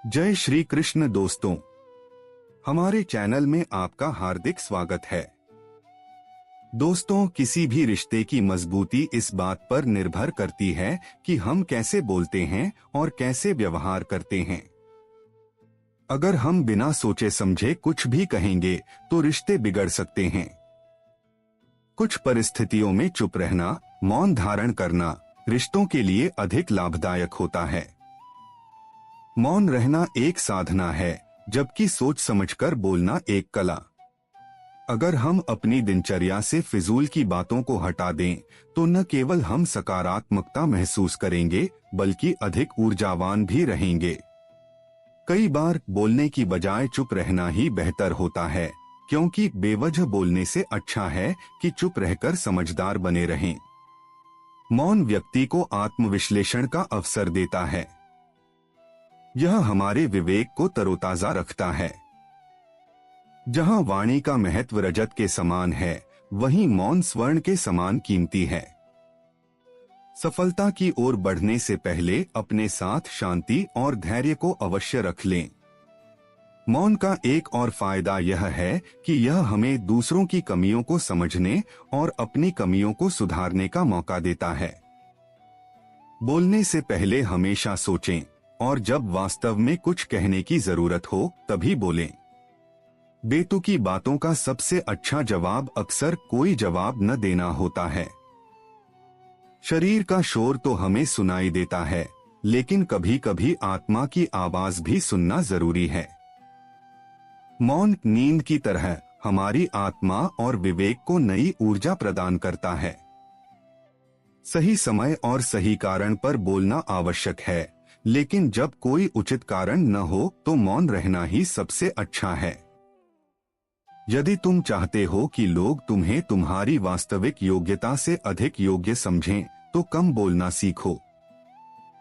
जय श्री कृष्ण दोस्तों, हमारे चैनल में आपका हार्दिक स्वागत है। दोस्तों, किसी भी रिश्ते की मजबूती इस बात पर निर्भर करती है कि हम कैसे बोलते हैं और कैसे व्यवहार करते हैं। अगर हम बिना सोचे समझे कुछ भी कहेंगे तो रिश्ते बिगड़ सकते हैं। कुछ परिस्थितियों में चुप रहना, मौन धारण करना रिश्तों के लिए अधिक लाभदायक होता है। मौन रहना एक साधना है, जबकि सोच समझकर बोलना एक कला। अगर हम अपनी दिनचर्या से फिजूल की बातों को हटा दें, तो न केवल हम सकारात्मकता महसूस करेंगे, बल्कि अधिक ऊर्जावान भी रहेंगे। कई बार बोलने की बजाय चुप रहना ही बेहतर होता है, क्योंकि बेवजह बोलने से अच्छा है कि चुप रहकर समझदार बने रहें। मौन व्यक्ति को आत्मविश्लेषण का अवसर देता है। यह हमारे विवेक को तरोताजा रखता है। जहां वाणी का महत्व रजत के समान है, वहीं मौन स्वर्ण के समान कीमती है। सफलता की ओर बढ़ने से पहले अपने साथ शांति और धैर्य को अवश्य रख लें। मौन का एक और फायदा यह है कि यह हमें दूसरों की कमियों को समझने और अपनी कमियों को सुधारने का मौका देता है। बोलने से पहले हमेशा सोचें, और जब वास्तव में कुछ कहने की जरूरत हो तभी बोलें। बेतुकी बातों का सबसे अच्छा जवाब अक्सर कोई जवाब न देना होता है। शरीर का शोर तो हमें सुनाई देता है, लेकिन कभी कभी आत्मा की आवाज भी सुनना जरूरी है। मौन नींद की तरह हमारी आत्मा और विवेक को नई ऊर्जा प्रदान करता है। सही समय और सही कारण पर बोलना आवश्यक है, लेकिन जब कोई उचित कारण न हो तो मौन रहना ही सबसे अच्छा है। यदि तुम चाहते हो कि लोग तुम्हें तुम्हारी वास्तविक योग्यता से अधिक योग्य समझें, तो कम बोलना सीखो।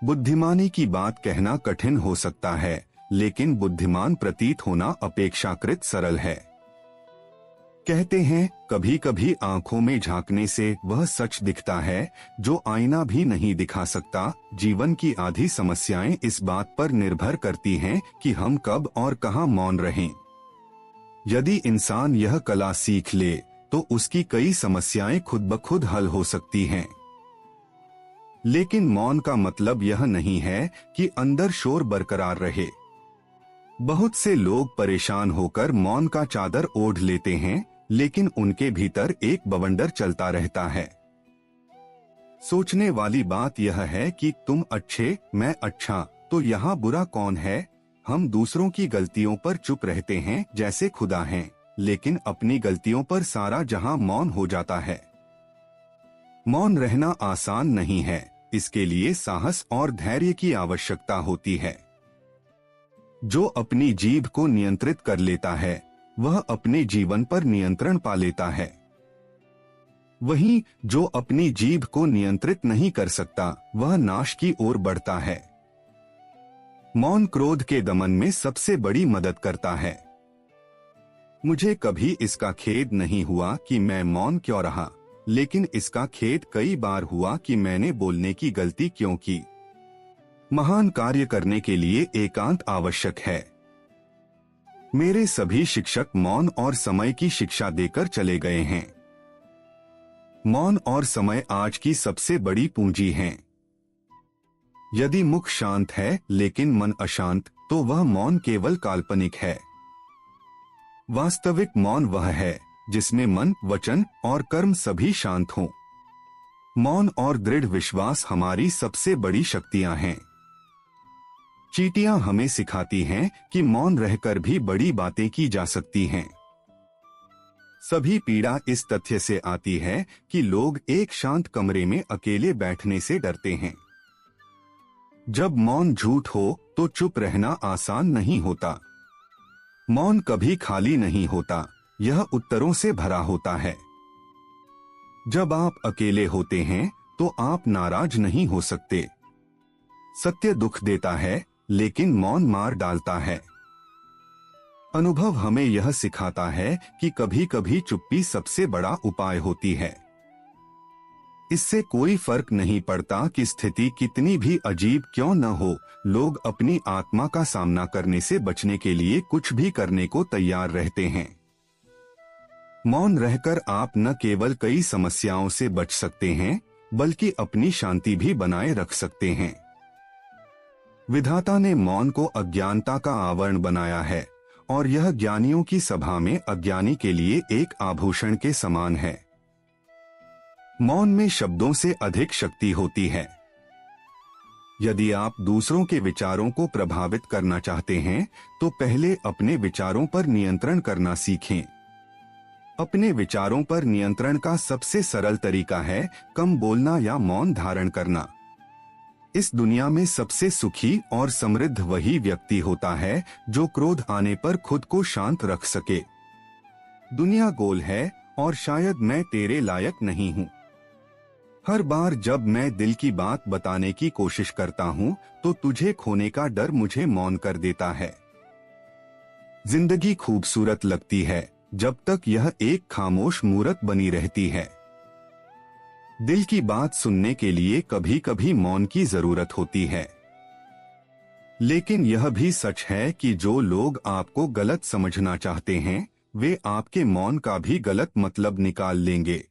बुद्धिमानी की बात कहना कठिन हो सकता है, लेकिन बुद्धिमान प्रतीत होना अपेक्षाकृत सरल है। कहते हैं, कभी कभी आंखों में झांकने से वह सच दिखता है जो आईना भी नहीं दिखा सकता। जीवन की आधी समस्याएं इस बात पर निर्भर करती हैं कि हम कब और कहां मौन रहें। यदि इंसान यह कला सीख ले, तो उसकी कई समस्याएं खुद ब खुद हल हो सकती हैं। लेकिन मौन का मतलब यह नहीं है कि अंदर शोर बरकरार रहे। बहुत से लोग परेशान होकर मौन का चादर ओढ़ लेते हैं, लेकिन उनके भीतर एक बवंडर चलता रहता है। सोचने वाली बात यह है कि तुम अच्छे, मैं अच्छा, तो यहाँ बुरा कौन है। हम दूसरों की गलतियों पर चुप रहते हैं जैसे खुदा हैं, लेकिन अपनी गलतियों पर सारा जहां मौन हो जाता है। मौन रहना आसान नहीं है, इसके लिए साहस और धैर्य की आवश्यकता होती है। जो अपनी जीभ को नियंत्रित कर लेता है, वह अपने जीवन पर नियंत्रण पा लेता है। वहीं जो अपनी जीभ को नियंत्रित नहीं कर सकता, वह नाश की ओर बढ़ता है। मौन क्रोध के दमन में सबसे बड़ी मदद करता है। मुझे कभी इसका खेद नहीं हुआ कि मैं मौन क्यों रहा, लेकिन इसका खेद कई बार हुआ कि मैंने बोलने की गलती क्यों की। महान कार्य करने के लिए एकांत आवश्यक है। मेरे सभी शिक्षक मौन और समय की शिक्षा देकर चले गए हैं। मौन और समय आज की सबसे बड़ी पूंजी हैं। यदि मुख शांत है लेकिन मन अशांत, तो वह मौन केवल काल्पनिक है। वास्तविक मौन वह है जिसमें मन, वचन और कर्म सभी शांत हों। मौन और दृढ़ विश्वास हमारी सबसे बड़ी शक्तियां हैं। चींटियां हमें सिखाती हैं कि मौन रहकर भी बड़ी बातें की जा सकती हैं। सभी पीड़ा इस तथ्य से आती है कि लोग एक शांत कमरे में अकेले बैठने से डरते हैं। जब मौन झूठ हो तो चुप रहना आसान नहीं होता। मौन कभी खाली नहीं होता, यह उत्तरों से भरा होता है। जब आप अकेले होते हैं तो आप नाराज नहीं हो सकते। सत्य दुख देता है, लेकिन मौन मार डालता है। अनुभव हमें यह सिखाता है कि कभी कभी चुप्पी सबसे बड़ा उपाय होती है। इससे कोई फर्क नहीं पड़ता कि स्थिति कितनी भी अजीब क्यों न हो, लोग अपनी आत्मा का सामना करने से बचने के लिए कुछ भी करने को तैयार रहते हैं। मौन रहकर आप न केवल कई समस्याओं से बच सकते हैं, बल्कि अपनी शांति भी बनाए रख सकते हैं। विधाता ने मौन को अज्ञानता का आवरण बनाया है और यह ज्ञानियों की सभा में अज्ञानी के लिए एक आभूषण के समान है। मौन में शब्दों से अधिक शक्ति होती है। यदि आप दूसरों के विचारों को प्रभावित करना चाहते हैं, तो पहले अपने विचारों पर नियंत्रण करना सीखें। अपने विचारों पर नियंत्रण का सबसे सरल तरीका है कम बोलना या मौन धारण करना। इस दुनिया में सबसे सुखी और समृद्ध वही व्यक्ति होता है जो क्रोध आने पर खुद को शांत रख सके। दुनिया गोल है और शायद मैं तेरे लायक नहीं हूँ। हर बार जब मैं दिल की बात बताने की कोशिश करता हूँ, तो तुझे खोने का डर मुझे मौन कर देता है। जिंदगी खूबसूरत लगती है जब तक यह एक खामोश मूरत बनी रहती है। दिल की बात सुनने के लिए कभी कभी मौन की जरूरत होती है। लेकिन यह भी सच है कि जो लोग आपको गलत समझना चाहते हैं, वे आपके मौन का भी गलत मतलब निकाल लेंगे।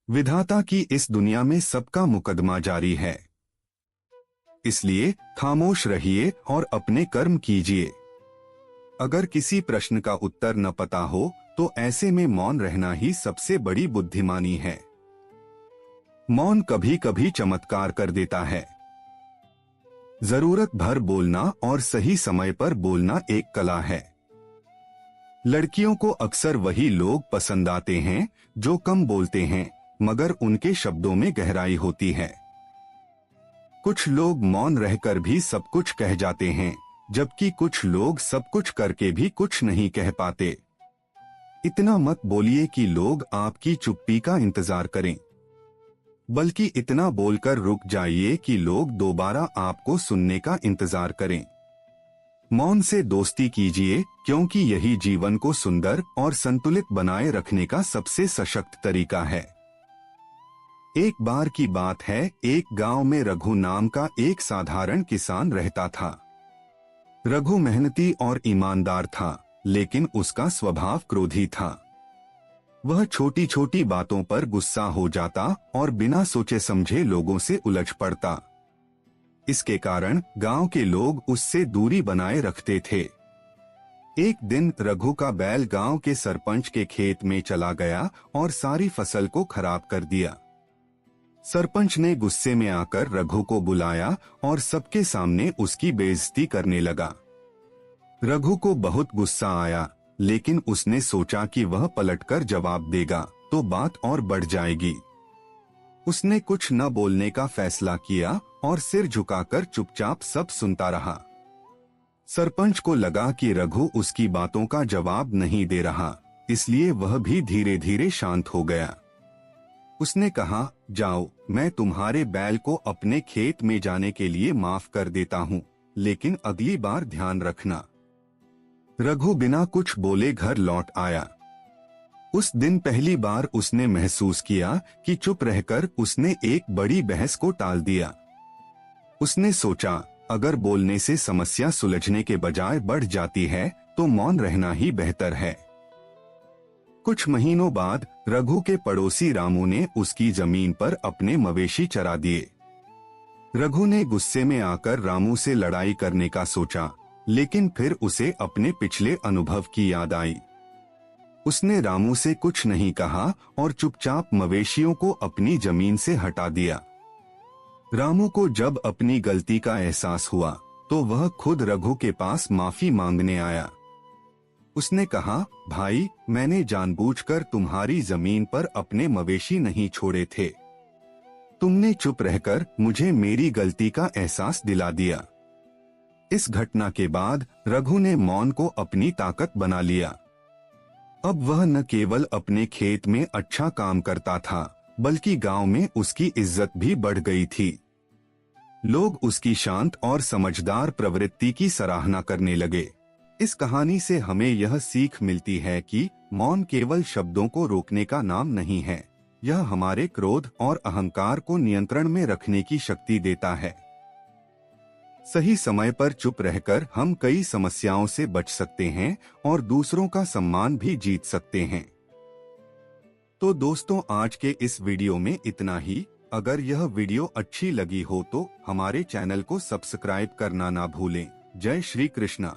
विधाता की इस दुनिया में सबका मुकदमा जारी है, इसलिए खामोश रहिए और अपने कर्म कीजिए। अगर किसी प्रश्न का उत्तर न पता हो, तो ऐसे में मौन रहना ही सबसे बड़ी बुद्धिमानी है। मौन कभी कभी चमत्कार कर देता है। जरूरत भर बोलना और सही समय पर बोलना एक कला है। लड़कियों को अक्सर वही लोग पसंद आते हैं जो कम बोलते हैं, मगर उनके शब्दों में गहराई होती है। कुछ लोग मौन रहकर भी सब कुछ कह जाते हैं, जबकि कुछ लोग सब कुछ करके भी कुछ नहीं कह पाते। इतना मत बोलिए कि लोग आपकी चुप्पी का इंतजार करें, बल्कि इतना बोलकर रुक जाइए कि लोग दोबारा आपको सुनने का इंतजार करें। मौन से दोस्ती कीजिए, क्योंकि यही जीवन को सुंदर और संतुलित बनाए रखने का सबसे सशक्त तरीका है। एक बार की बात है, एक गांव में रघु नाम का एक साधारण किसान रहता था। रघु मेहनती और ईमानदार था, लेकिन उसका स्वभाव क्रोधी था। वह छोटी छोटी बातों पर गुस्सा हो जाता और बिना सोचे समझे लोगों से उलझ पड़ता। इसके कारण गांव के लोग उससे दूरी बनाए रखते थे। एक दिन रघु का बैल गांव के सरपंच के खेत में चला गया और सारी फसल को खराब कर दिया। सरपंच ने गुस्से में आकर रघु को बुलाया और सबके सामने उसकी बेइज्जती करने लगा। रघु को बहुत गुस्सा आया, लेकिन उसने सोचा कि वह पलटकर जवाब देगा तो बात और बढ़ जाएगी। उसने कुछ न बोलने का फैसला किया और सिर झुकाकर चुपचाप सब सुनता रहा। सरपंच को लगा कि रघु उसकी बातों का जवाब नहीं दे रहा, इसलिए वह भी धीरे धीरे शांत हो गया। उसने कहा, जाओ, मैं तुम्हारे बैल को अपने खेत में जाने के लिए माफ कर देता हूँ, लेकिन अगली बार ध्यान रखना। रघु बिना कुछ बोले घर लौट आया। उस दिन पहली बार उसने महसूस किया कि चुप रहकर उसने एक बड़ी बहस को टाल दिया। उसने सोचा, अगर बोलने से समस्या सुलझने के बजाय बढ़ जाती है, तो मौन रहना ही बेहतर है। कुछ महीनों बाद रघु के पड़ोसी रामू ने उसकी जमीन पर अपने मवेशी चरा दिए। रघु ने गुस्से में आकर रामू से लड़ाई करने का सोचा, लेकिन फिर उसे अपने पिछले अनुभव की याद आई। उसने रामू से कुछ नहीं कहा और चुपचाप मवेशियों को अपनी जमीन से हटा दिया। रामू को जब अपनी गलती का एहसास हुआ, तो वह खुद रघु के पास माफी मांगने आया। उसने कहा, भाई, मैंने जानबूझकर तुम्हारी जमीन पर अपने मवेशी नहीं छोड़े थे। तुमने चुप रहकर मुझे मेरी गलती का एहसास दिला दिया। इस घटना के बाद रघु ने मौन को अपनी ताकत बना लिया। अब वह न केवल अपने खेत में अच्छा काम करता था, बल्कि गांव में उसकी इज्जत भी बढ़ गई थी। लोग उसकी शांत और समझदार प्रवृत्ति की सराहना करने लगे। इस कहानी से हमें यह सीख मिलती है कि मौन केवल शब्दों को रोकने का नाम नहीं है, यह हमारे क्रोध और अहंकार को नियंत्रण में रखने की शक्ति देता है। सही समय पर चुप रहकर हम कई समस्याओं से बच सकते हैं और दूसरों का सम्मान भी जीत सकते हैं। तो दोस्तों, आज के इस वीडियो में इतना ही। अगर यह वीडियो अच्छी लगी हो तो हमारे चैनल को सब्सक्राइब करना ना भूलें। जय श्री कृष्णा।